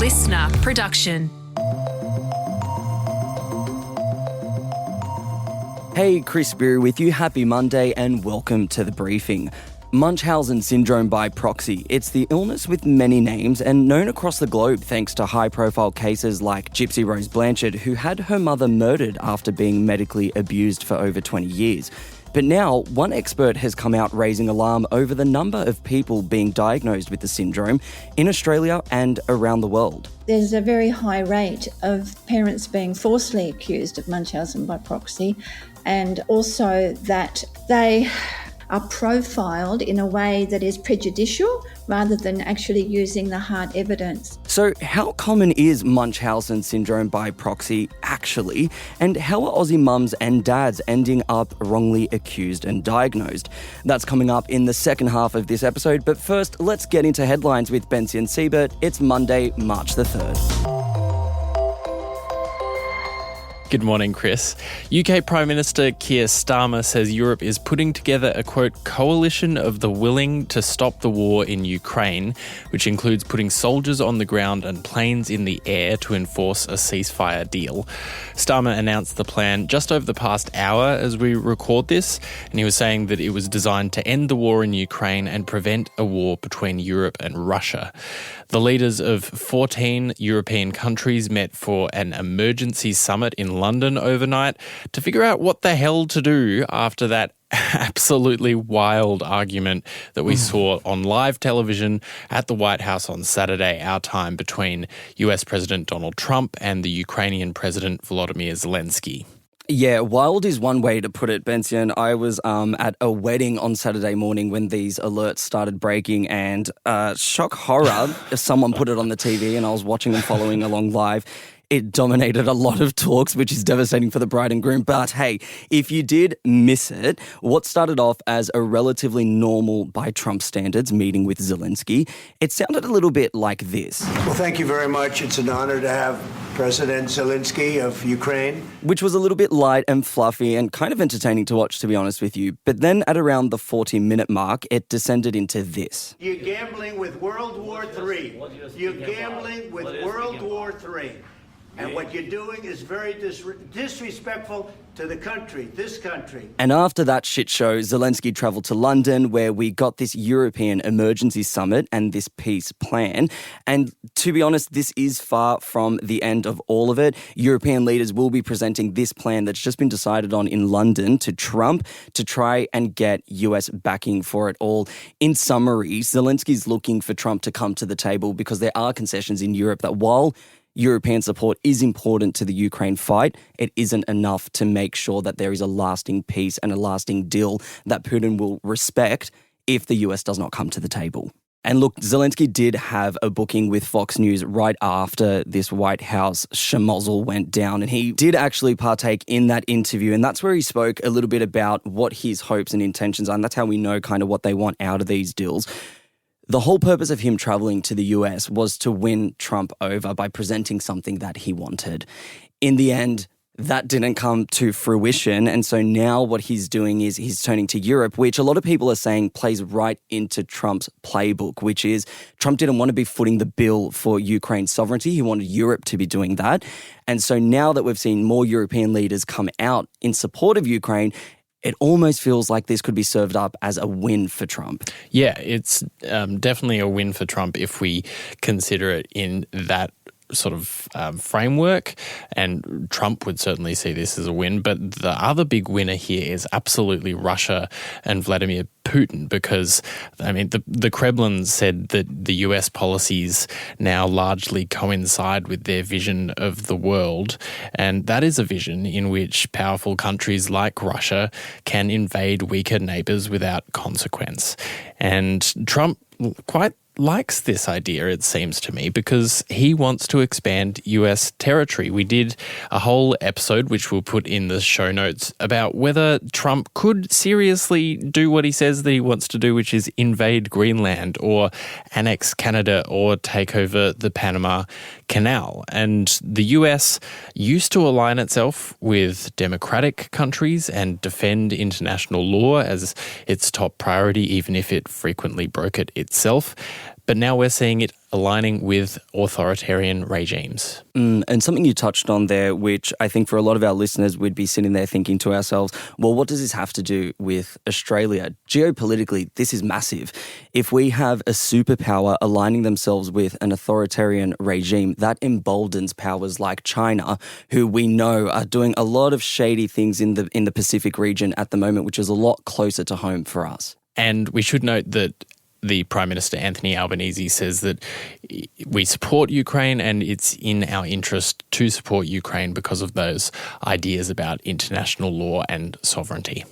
listener production. Hey, Chris Beery with you. Happy Monday and welcome to The Briefing. Munchausen Syndrome by Proxy. It's the illness with many names and known across the globe thanks to high-profile cases like Gypsy Rose Blanchard, who had her mother murdered after being medically abused for over 20 years. But now, one expert has come out raising alarm over the number of people being diagnosed with the syndrome in Australia and around the world. There's a very high rate of parents being falsely accused of Munchausen by proxy, and also that they are profiled in a way that is prejudicial rather than actually using the hard evidence. So how common is Munchausen syndrome by proxy actually? And how are Aussie mums and dads ending up wrongly accused and diagnosed? That's coming up in the second half of this episode. But first, let's get into headlines with Bensi and Siebert. It's Monday, March the 3rd. Good morning, Chris. UK Prime Minister Keir Starmer says Europe is putting together a, quote, coalition of the willing to stop the war in Ukraine, which includes putting soldiers on the ground and planes in the air to enforce a ceasefire deal. Starmer announced the plan just over the past hour as we record this, and he was saying that it was designed to end the war in Ukraine and prevent a war between Europe and Russia. The leaders of 14 European countries met for an emergency summit in London overnight to figure out what the hell to do after that absolutely wild argument that we saw on live television at the White House on Saturday, our time, between US President Donald Trump and the Ukrainian President Volodymyr Zelensky. Yeah, wild is one way to put it, Benson. I was at a wedding on Saturday morning when these alerts started breaking, and shock horror, someone put it on the TV and I was watching and following along live. It dominated a lot of talks, which is devastating for the bride and groom. But hey, if you did miss it, what started off as a relatively normal, by Trump standards, meeting with Zelensky, it sounded a little bit like this. Well, thank you very much. It's an honor to have President Zelensky of Ukraine. Which was a little bit light and fluffy and kind of entertaining to watch, to be honest with you. But then at around the 40-minute mark, it descended into this. You're gambling with World War III. You're gambling with World War III. And what you're doing is very disrespectful to the country, this country. And after that shit show, Zelensky travelled to London, where we got this European emergency summit and this peace plan. And to be honest, this is far from the end of all of it. European leaders will be presenting this plan that's just been decided on in London to Trump to try and get US backing for it all. In summary, Zelensky's looking for Trump to come to the table because there are concessions in Europe that while European support is important to the Ukraine fight, it isn't enough to make sure that there is a lasting peace and a lasting deal that Putin will respect if the US does not come to the table. And look, Zelensky did have a booking with Fox News right after this White House schmozzle went down, and he did actually partake in that interview, and that's where he spoke a little bit about what his hopes and intentions are, and that's how we know kind of what they want out of these deals. The whole purpose of him traveling to the US was to win Trump over by presenting something that he wanted. In the end, that didn't come to fruition. And so now what he's doing is he's turning to Europe, which a lot of people are saying plays right into Trump's playbook, which is Trump didn't want to be footing the bill for Ukraine's sovereignty. He wanted Europe to be doing that. And so now that we've seen more European leaders come out in support of Ukraine, it almost feels like this could be served up as a win for Trump. Yeah, it's definitely a win for Trump if we consider it in that sort of framework, and Trump would certainly see this as a win. But the other big winner here is absolutely Russia and Vladimir Putin, because, I mean, the Kremlin said that the US policies now largely coincide with their vision of the world, and that is a vision in which powerful countries like Russia can invade weaker neighbours without consequence. And Trump quite likes this idea, it seems to me, because he wants to expand US territory. We did a whole episode, which we'll put in the show notes, about whether Trump could seriously do what he says that he wants to do, which is invade Greenland or annex Canada or take over the Panama Canal. And the US used to align itself with democratic countries and defend international law as its top priority, even if it frequently broke it itself. but now we're seeing it aligning with authoritarian regimes. And something you touched on there, which I think for a lot of our listeners, we'd be sitting there thinking to ourselves, well, what does this have to do with Australia? Geopolitically, this is massive. If we have a superpower aligning themselves with an authoritarian regime, that emboldens powers like China, who we know are doing a lot of shady things in the Pacific region at the moment, which is a lot closer to home for us. And we should note that the Prime Minister, Anthony Albanese, says that we support Ukraine and it's in our interest to support Ukraine because of those ideas about international law and sovereignty.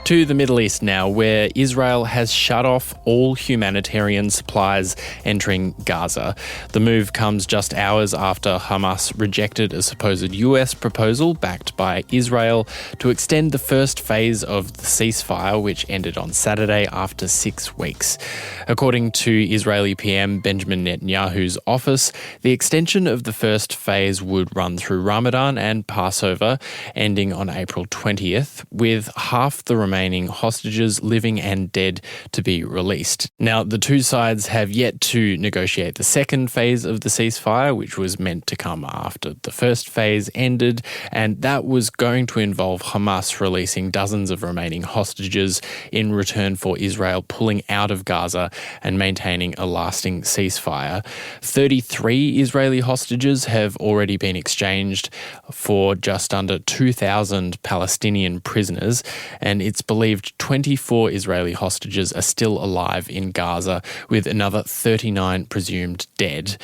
To the Middle East now, where Israel has shut off all humanitarian supplies entering Gaza. The move comes just hours after Hamas rejected a supposed US proposal backed by Israel to extend the first phase of the ceasefire, which ended on Saturday after 6 weeks. According to Israeli PM Benjamin Netanyahu's office, the extension of the first phase would run through Ramadan and Passover, ending on April 20th, with half the remaining hostages, living and dead, to be released. Now, the two sides have yet to negotiate the second phase of the ceasefire, which was meant to come after the first phase ended, and that was going to involve Hamas releasing dozens of remaining hostages in return for Israel pulling out of Gaza and maintaining a lasting ceasefire. 33 Israeli hostages have already been exchanged for just under 2,000 Palestinian prisoners, and it's believed 24 Israeli hostages are still alive in Gaza, with another 39 presumed dead.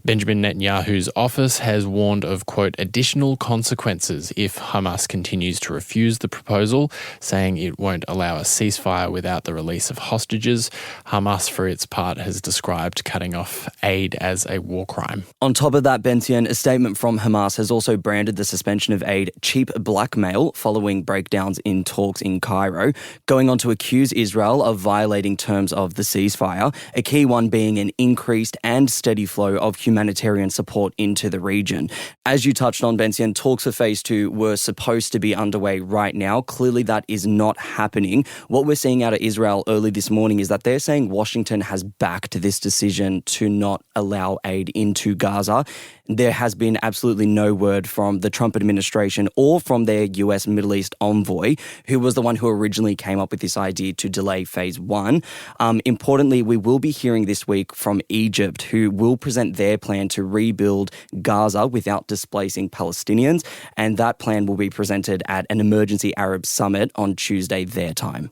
Benjamin Netanyahu's office has warned of, quote, additional consequences if Hamas continues to refuse the proposal, saying it won't allow a ceasefire without the release of hostages. Hamas, for its part, has described cutting off aid as a war crime. On top of that, Bentian, a statement from Hamas has also branded the suspension of aid cheap blackmail following breakdowns in talks in Cairo, going on to accuse Israel of violating terms of the ceasefire, a key one being an increased and steady flow of humanitarian support into the region. As you touched on, Bentian, talks for Phase 2 were supposed to be underway right now. Clearly that is not happening. What we're seeing out of Israel early this morning is that they're saying Washington has backed this decision to not allow aid into Gaza. There has been absolutely no word from the Trump administration or from their US Middle East envoy, who was the one who originally came up with this idea to delay Phase 1. Importantly, we will be hearing this week from Egypt, who will present their plan to rebuild Gaza without displacing Palestinians, and that plan will be presented at an emergency Arab summit on Tuesday their time.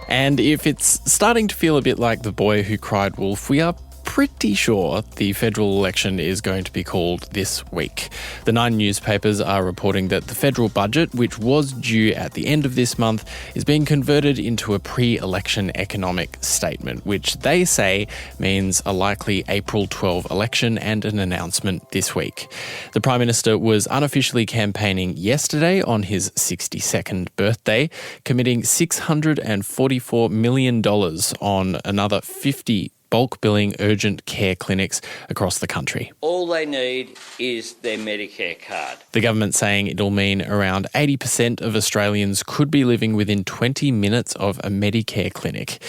And if it's starting to feel a bit like The Boy Who Cried Wolf, we are pretty sure the federal election is going to be called this week. The 9 newspapers are reporting that the federal budget, which was due at the end of this month, is being converted into a pre-election economic statement, which they say means a likely April 12 election and an announcement this week. The Prime Minister was unofficially campaigning yesterday on his 62nd birthday, committing $644 million on another 50 bulk billing urgent care clinics across the country. All they need is their Medicare card. The government saying it'll mean around 80% of Australians could be living within 20 minutes of a Medicare clinic.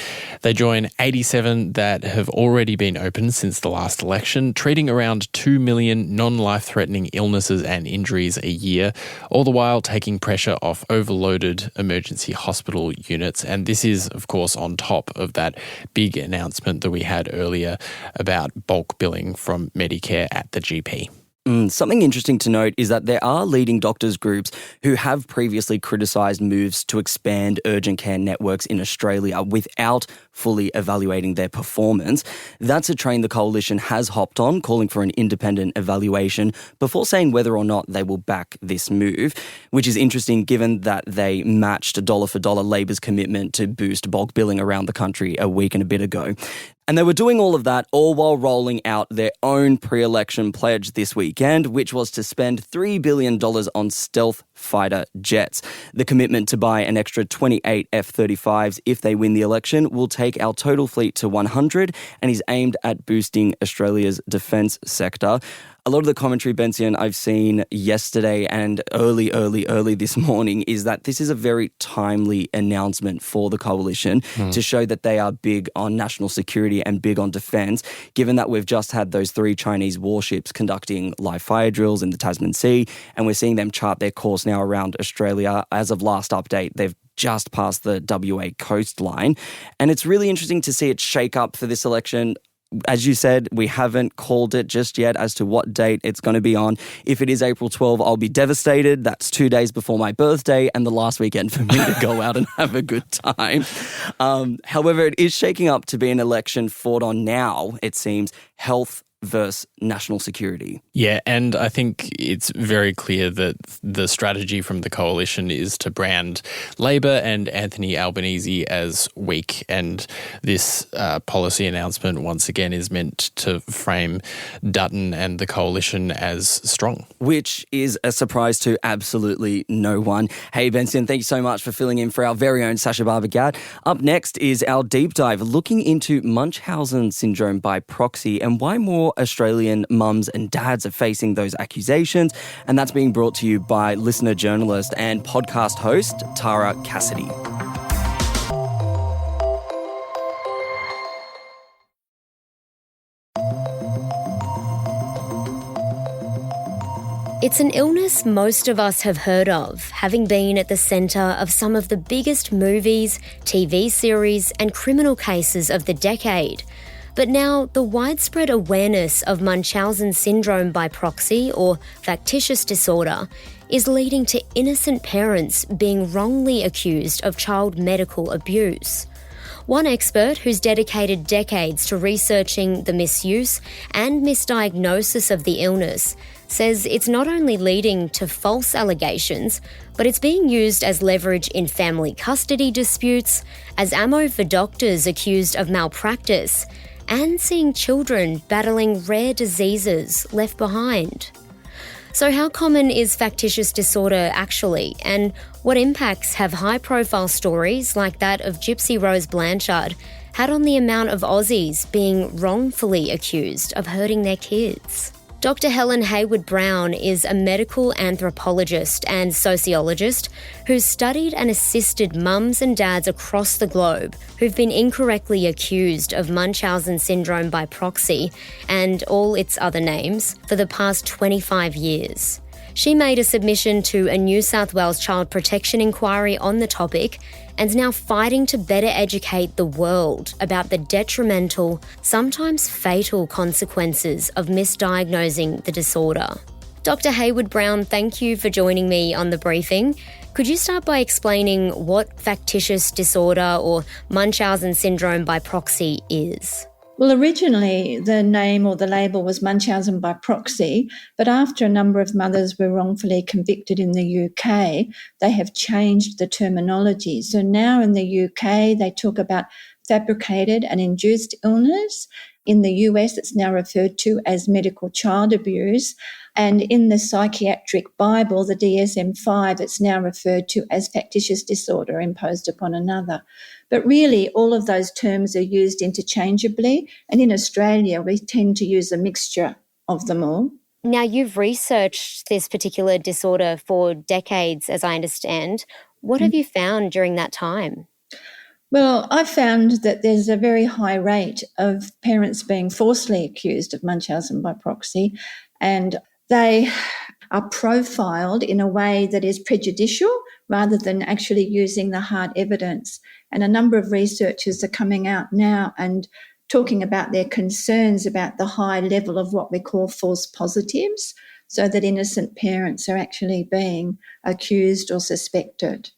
They join 87 that have already been open since the last election, treating around 2 million non-life-threatening illnesses and injuries a year, all the while taking pressure off overloaded emergency hospital units. And this is, of course, on top of that big announcement that we had earlier about bulk billing from Medicare at the GP. Something interesting to note is that there are leading doctors groups who have previously criticised moves to expand urgent care networks in Australia without fully evaluating their performance. That's a train the coalition has hopped on, calling for an independent evaluation before saying whether or not they will back this move, which is interesting given that they matched dollar for dollar Labor's commitment to boost bulk billing around the country a week and a bit ago. And they were doing all of that all while rolling out their own pre-election pledge this weekend, which was to spend $3 billion on stealth fighter jets. The commitment to buy an extra 28 F-35s if they win the election will take our total fleet to 100 and is aimed at boosting Australia's defence sector. A lot of the commentary, Benson, I've seen yesterday and early this morning is that this is a very timely announcement for the coalition to show that they are big on national security and big on defence, given that we've just had those 3 Chinese warships conducting live fire drills in the Tasman Sea, and we're seeing them chart their course now around Australia. As of last update, they've just past the WA coastline. And it's really interesting to see it shake up for this election. As you said, we haven't called it just yet as to what date it's going to be on. If it is April 12, I'll be devastated. That's 2 days before my birthday and the last weekend for me to go out and have a good time. However, it is shaking up to be an election fought on now, it seems, health versus national security. Yeah, and I think it's very clear that the strategy from the coalition is to brand Labor and Anthony Albanese as weak, and this policy announcement once again is meant to frame Dutton and the coalition as strong. Which is a surprise to absolutely no one. Hey, Benson, thank you so much for filling in for our very own Sasha Barbagat. Up next is our deep dive looking into Munchausen Syndrome by Proxy and why more Australian mums and dads are facing those accusations. And that's being brought to you by listener journalist and podcast host Tara Cassidy. It's an illness most of us have heard of, having been at the centre of some of the biggest movies, TV series and criminal cases of the decade. But now, the widespread awareness of Munchausen Syndrome by Proxy, or Factitious Disorder, is leading to innocent parents being wrongly accused of child medical abuse. One expert who's dedicated decades to researching the misuse and misdiagnosis of the illness says it's not only leading to false allegations, but it's being used as leverage in family custody disputes, as ammo for doctors accused of malpractice, and seeing children battling rare diseases left behind. So how common is factitious disorder actually, and what impacts have high-profile stories like that of Gypsy Rose Blanchard had on the amount of Aussies being wrongfully accused of hurting their kids? Dr. Helen Hayward-Brown is a medical anthropologist and sociologist who's studied and assisted mums and dads across the globe who've been incorrectly accused of Munchausen Syndrome by Proxy and all its other names for the past 25 years. She made a submission to a New South Wales Child Protection Inquiry on the topic and's now fighting to better educate the world about the detrimental, sometimes fatal consequences of misdiagnosing the disorder. Dr. Hayward-Brown, thank you for joining me on The Briefing. Could you start by explaining what factitious disorder or Munchausen syndrome by proxy is? Well, originally the name or the label was Munchausen by Proxy, but after a number of mothers were wrongfully convicted in the UK, they have changed the terminology. So now in the UK, they talk about fabricated and induced illness. In the US, it's now referred to as medical child abuse. And in the psychiatric Bible, the DSM-5, it's now referred to as factitious disorder imposed upon another. But really, all of those terms are used interchangeably. And in Australia, we tend to use a mixture of them all. Now, you've researched this particular disorder for decades, as I understand. What have you found during that time? Well, I've found that there's a very high rate of parents being falsely accused of Munchausen by proxy, and they are profiled in a way that is prejudicial rather than actually using the hard evidence. And a number of researchers are coming out now and talking about their concerns about the high level of what we call false positives, so that innocent parents are actually being accused or suspected.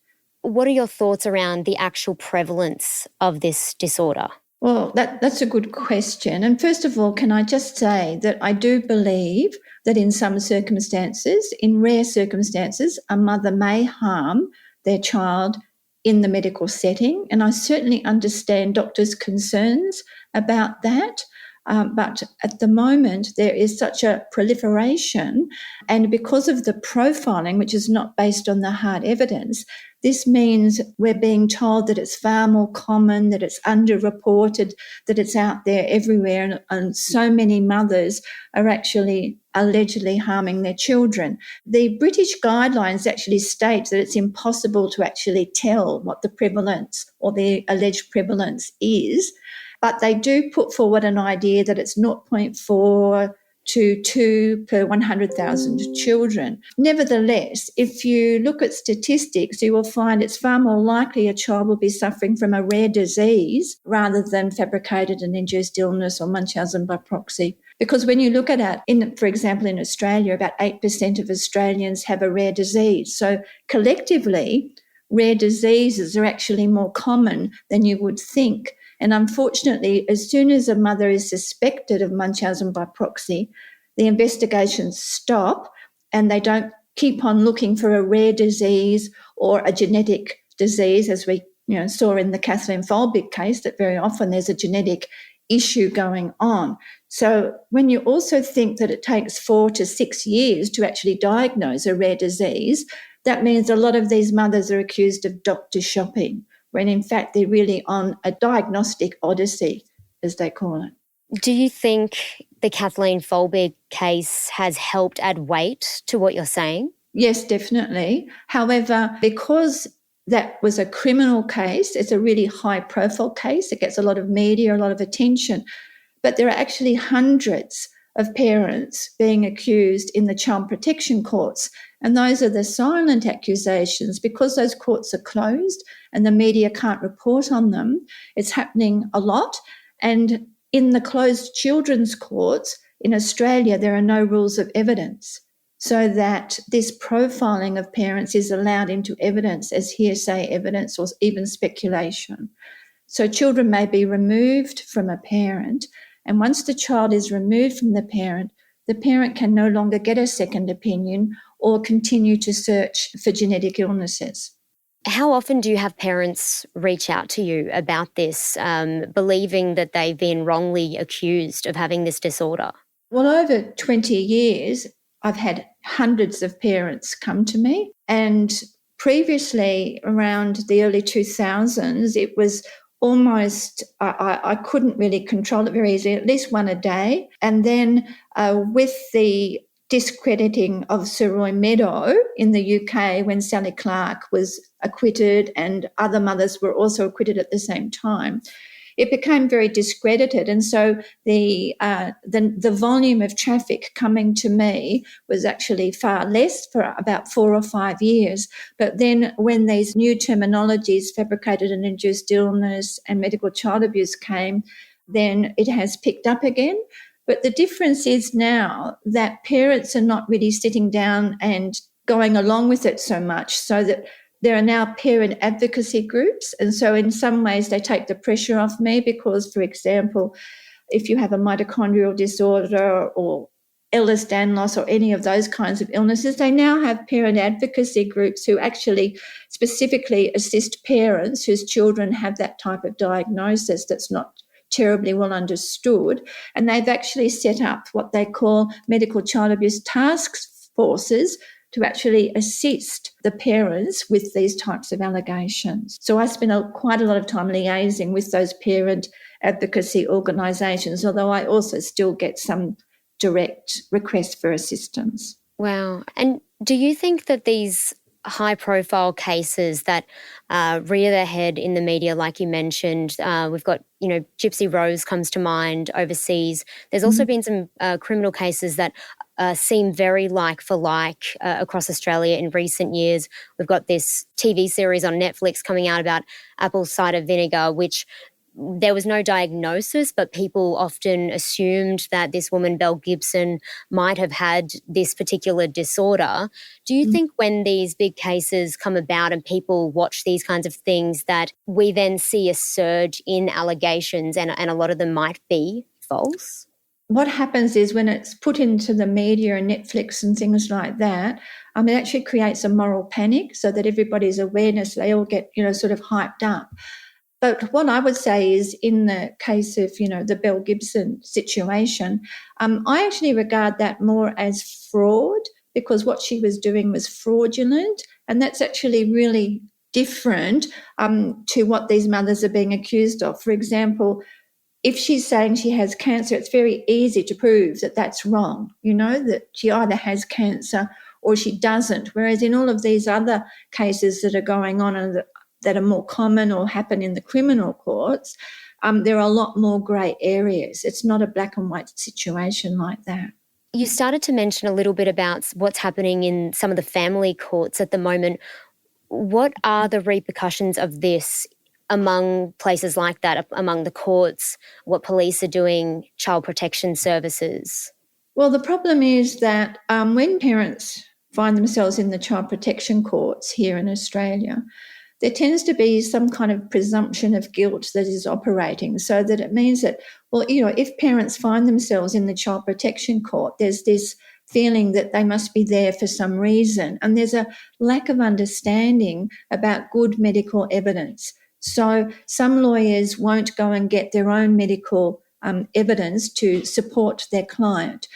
What are your thoughts around the actual prevalence of this disorder? Well, that's a good question. And first of all, can I just say that I do believe that in some circumstances, in rare circumstances, a mother may harm their child in the medical setting. And I certainly understand doctors' concerns about that. But at the moment, there is such a proliferation. And because of the profiling, which is not based on the hard evidence, This means we're being told that it's far more common, that it's underreported, that it's out there everywhere, and so many mothers are actually allegedly harming their children. The British guidelines actually state that it's impossible to actually tell what the prevalence or the alleged prevalence is, but they do put forward an idea that it's 0.4 to 2 per 100,000 children. Nevertheless, if you look at statistics, you will find it's far more likely a child will be suffering from a rare disease rather than fabricated and induced illness or Munchausen by proxy. Because when you look at it, for example, in Australia, about 8% of Australians have a rare disease. So collectively, rare diseases are actually more common than you would think. And unfortunately, as soon as a mother is suspected of Munchausen by proxy, the investigations stop and they don't keep on looking for a rare disease or a genetic disease, as we saw in the Kathleen Folbig case, that very often there's a genetic issue going on. So when you also think that it takes 4 to 6 years to actually diagnose a rare disease, that means a lot of these mothers are accused of doctor shopping, when in fact they're really on a diagnostic odyssey, as they call it. Do you think the Kathleen Folbig case has helped add weight to what you're saying? Yes, definitely. However, because that was a criminal case, it's a really high-profile case. It gets a lot of media, a lot of attention. But there are actually hundreds of parents being accused in the child protection courts. And those are the silent accusations. Because those courts are closed and the media can't report on them, it's happening a lot. And in the closed children's courts in Australia, there are no rules of evidence, so that this profiling of parents is allowed into evidence as hearsay evidence or even speculation. So children may be removed from a parent, and once the child is removed from the parent can no longer get a second opinion or continue to search for genetic illnesses. How often do you have parents reach out to you about this, believing that they've been wrongly accused of having this disorder? Well, over 20 years, I've had hundreds of parents come to me, and previously, around the early 2000s, it was almost, I couldn't really control it very easily, at least one a day. And then with the discrediting of Sir Roy Meadow in the UK, when Sally Clark was acquitted and other mothers were also acquitted at the same time, it became very discredited. And so the volume of traffic coming to me was actually far less for about 4 or 5 years. But then when these new terminologies, fabricated and induced illness and medical child abuse, came, then it has picked up again. But the difference is now that parents are not really sitting down and going along with it so much, so that there are now parent advocacy groups. And so in some ways they take the pressure off me because, for example, if you have a mitochondrial disorder or Ehlers-Danlos or any of those kinds of illnesses, they now have parent advocacy groups who actually specifically assist parents whose children have that type of diagnosis that's not terribly well understood. And they've actually set up what they call medical child abuse task forces to actually assist the parents with these types of allegations. So I spend quite a lot of time liaising with those parent advocacy organisations, although I also still get some direct requests for assistance. Wow. And do you think that these high-profile cases that rear their head in the media, like you mentioned, we've got, Gypsy Rose comes to mind overseas. There's also been some criminal cases that seem very like for like across Australia in recent years. We've got this TV series on Netflix coming out about apple cider vinegar, which there was no diagnosis, but people often assumed that this woman, Belle Gibson, might have had this particular disorder. Do you think when these big cases come about and people watch these kinds of things that we then see a surge in allegations and a lot of them might be false? What happens is when it's put into the media and Netflix and things like that, it actually creates a moral panic so that everybody's awareness, they all get, sort of hyped up. But what I would say is in the case of, the Belle Gibson situation, I actually regard that more as fraud, because what she was doing was fraudulent. And that's actually really different to what these mothers are being accused of. For example, if she's saying she has cancer, it's very easy to prove that that's wrong, that she either has cancer or she doesn't. Whereas in all of these other cases that are going on and that are more common or happen in the criminal courts, there are a lot more grey areas. It's not a black and white situation like that. You started to mention a little bit about what's happening in some of the family courts at the moment. What are the repercussions of this among places like that, among the courts, what police are doing, child protection services? Well, the problem is that when parents find themselves in the child protection courts here in Australia, there tends to be some kind of presumption of guilt that is operating, so that it means that, if parents find themselves in the child protection court, there's this feeling that they must be there for some reason, and there's a lack of understanding about good medical evidence. So some lawyers won't go and get their own medical evidence to support their client.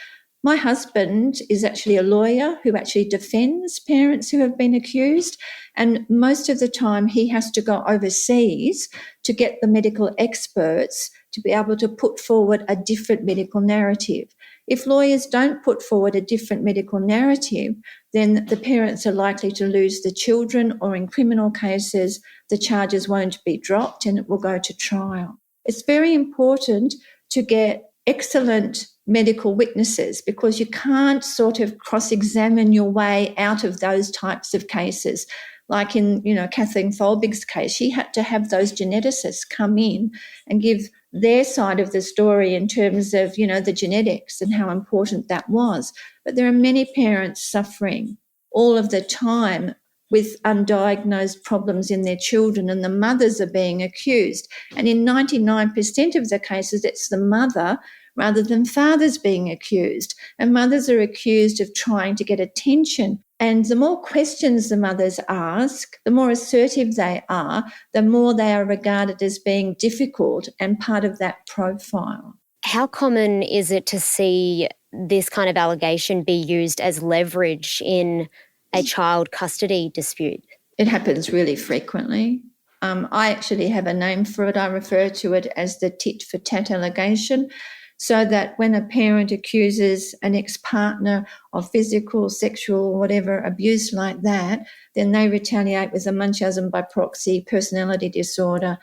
My husband is actually a lawyer who actually defends parents who have been accused, and most of the time he has to go overseas to get the medical experts to be able to put forward a different medical narrative. If lawyers don't put forward a different medical narrative, then the parents are likely to lose the children, or in criminal cases, the charges won't be dropped and it will go to trial. It's very important to get excellent medical witnesses, because you can't sort of cross-examine your way out of those types of cases. Like in, Kathleen Folbig's case, she had to have those geneticists come in and give their side of the story in terms of, the genetics and how important that was. But there are many parents suffering all of the time with undiagnosed problems in their children, and the mothers are being accused. And in 99% of the cases, it's the mother rather than fathers being accused. And mothers are accused of trying to get attention. And the more questions the mothers ask, the more assertive they are, the more they are regarded as being difficult and part of that profile. How common is it to see this kind of allegation be used as leverage in a child custody dispute? It happens really frequently. I actually have a name for it. I refer to it as the tit for tat allegation, so that when a parent accuses an ex-partner of physical, sexual, whatever abuse like that, then they retaliate with a Munchausen by proxy, personality disorder,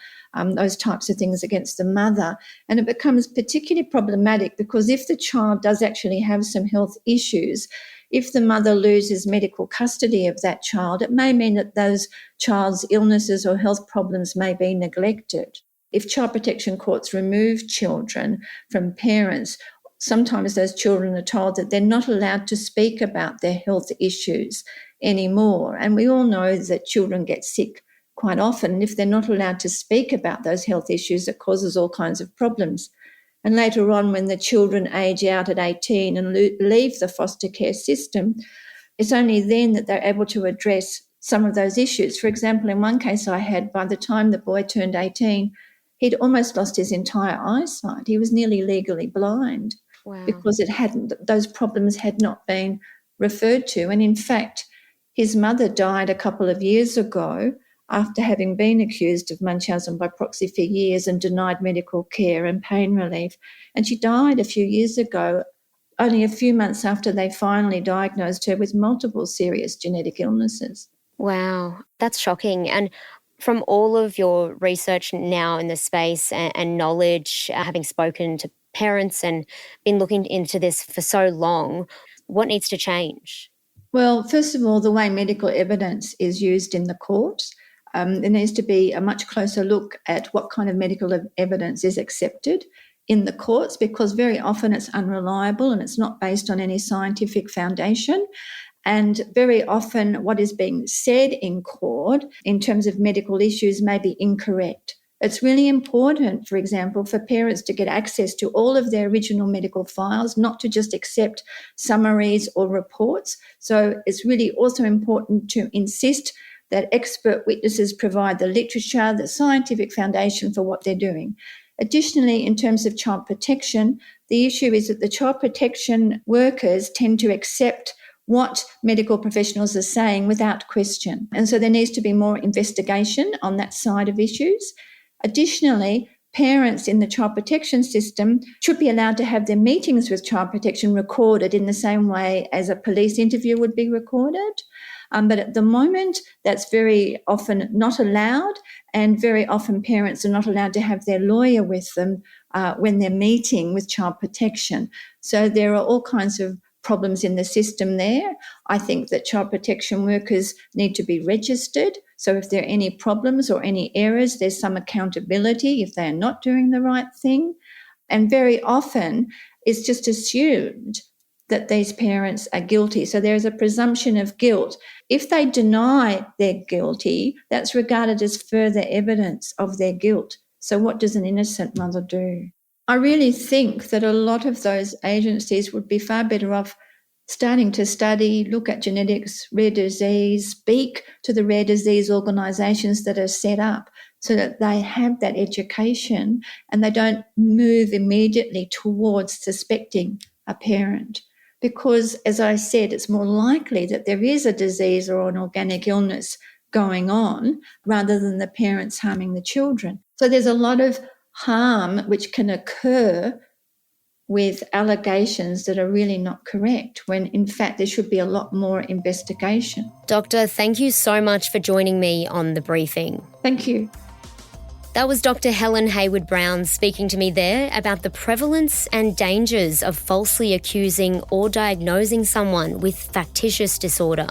those types of things against the mother. And it becomes particularly problematic because if the child does actually have some health issues, if the mother loses medical custody of that child, it may mean that those child's illnesses or health problems may be neglected. If child protection courts remove children from parents, sometimes those children are told that they're not allowed to speak about their health issues anymore. And we all know that children get sick quite often. And if they're not allowed to speak about those health issues, it causes all kinds of problems. And later on, when the children age out at 18 and leave the foster care system, it's only then that they're able to address some of those issues. For example, in one case I had, by the time the boy turned 18, he'd almost lost his entire eyesight. He was nearly legally blind. Wow. Because those problems had not been referred to. And in fact, his mother died a couple of years ago after having been accused of Munchausen by proxy for years and denied medical care and pain relief. And she died a few years ago, only a few months after they finally diagnosed her with multiple serious genetic illnesses. Wow, that's shocking. And from all of your research now in the space and knowledge, having spoken to parents and been looking into this for so long, what needs to change? Well, first of all, the way medical evidence is used in the courts. There needs to be a much closer look at what kind of medical evidence is accepted in the courts, because very often it's unreliable and it's not based on any scientific foundation. And very often what is being said in court in terms of medical issues may be incorrect. It's really important, for example, for parents to get access to all of their original medical files, not to just accept summaries or reports. So it's really also important to insist that expert witnesses provide the literature, the scientific foundation for what they're doing. Additionally, in terms of child protection, the issue is that the child protection workers tend to accept what medical professionals are saying without question. And so there needs to be more investigation on that side of issues. Additionally, parents in the child protection system should be allowed to have their meetings with child protection recorded in the same way as a police interview would be recorded. But at the moment, that's very often not allowed, and very often parents are not allowed to have their lawyer with them when they're meeting with child protection. So there are all kinds of problems in the system there. I think that child protection workers need to be registered. So if there are any problems or any errors, there's some accountability if they are not doing the right thing. And very often it's just assumed that these parents are guilty. So there is a presumption of guilt. If they deny they're guilty, that's regarded as further evidence of their guilt. So what does an innocent mother do? I really think that a lot of those agencies would be far better off starting to study, look at genetics, rare disease, speak to the rare disease organisations that are set up so that they have that education and they don't move immediately towards suspecting a parent. Because, as I said, it's more likely that there is a disease or an organic illness going on rather than the parents harming the children. So there's a lot of harm which can occur with allegations that are really not correct, when in fact there should be a lot more investigation. Doctor, thank you so much for joining me on The Briefing. Thank you. That was Dr. Helen Hayward-Brown speaking to me there about the prevalence and dangers of falsely accusing or diagnosing someone with factitious disorder.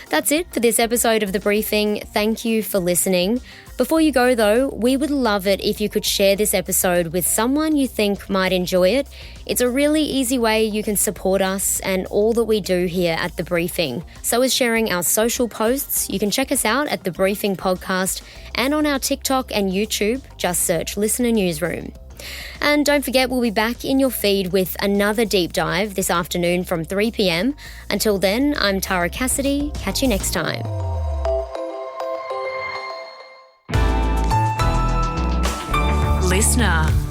That's it for this episode of The Briefing. Thank you for listening. Before you go though, we would love it if you could share this episode with someone you think might enjoy it. It's a really easy way you can support us and all that we do here at The Briefing. So is sharing our social posts. You can check us out at The Briefing Podcast and on our TikTok and YouTube. Just search Listener Newsroom. And don't forget, we'll be back in your feed with another deep dive this afternoon from 3 p.m. Until then, I'm Tara Cassidy. Catch you next time. Listener.